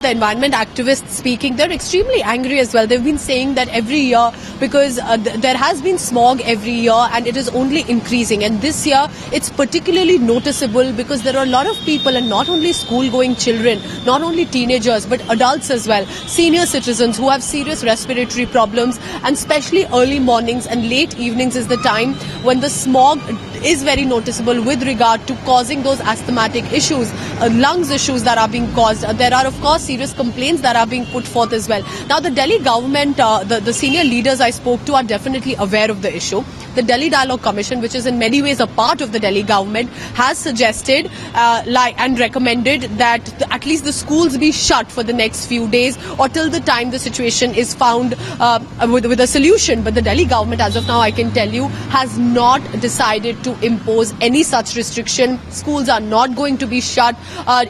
The environment activists speaking, they're extremely angry as well. They've been saying that every year, because there has been smog every year and it is only increasing. And this year, it's particularly noticeable because there are a lot of people, and not only school-going children, not only teenagers, but adults as well, senior citizens who have serious respiratory problems, and especially early mornings and late evenings is the time when the smog is very noticeable with regard to causing those asthmatic issues, lungs issues that are being caused. There are, of course, serious complaints that are being put forth as well. Now, the Delhi government, the senior leaders I spoke to are definitely aware of the issue. The Delhi Dialogue Commission, which is in many ways a part of the Delhi government, has suggested and recommended that at least the schools be shut for the next few days or till the time the situation is found with a solution. But the Delhi government, as of now, I can tell you, has not decided to impose any such restriction. Schools are not going to be shut.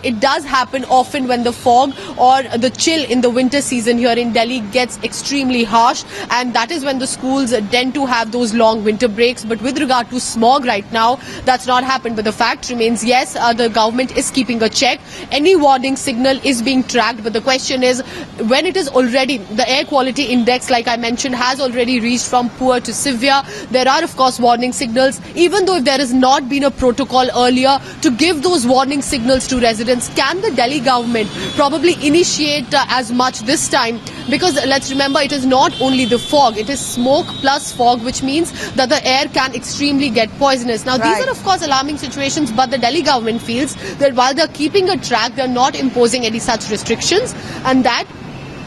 It does happen often when the fog or the chill in the winter season here in Delhi gets extremely harsh, and that is when the schools tend to have those long winter breaks. But with regard to smog right now, that's not happened. But the fact remains, yes, the government is keeping a check. Any warning signal is being tracked. But the question is, when it is already, the air quality index, like I mentioned, has already reached from poor to severe, there are, of course, warning signals. Even though if there has not been a protocol earlier to give those warning signals to residents, can the Delhi government probably initiate as much this time? Because let's remember, it is not only the fog, it is smoke plus fog, which means that the air can extremely get poisonous. Now, these are, of course, alarming situations, but the Delhi government feels that while they're keeping a track, they're not imposing any such restrictions, and that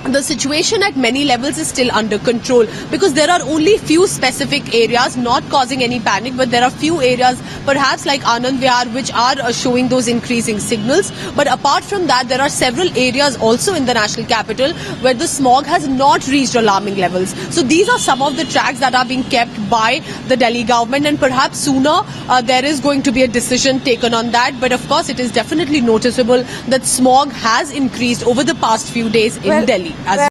the situation at many levels is still under control, because there are only few specific areas not causing any panic, but there are few areas perhaps like Anand Vihar which are showing those increasing signals. But apart from that, there are several areas also in the national capital where the smog has not reached alarming levels. So these are some of the tracks that are being kept by the Delhi government, and perhaps sooner there is going to be a decision taken on that. But of course, it is definitely noticeable that smog has increased over the past few days in Delhi.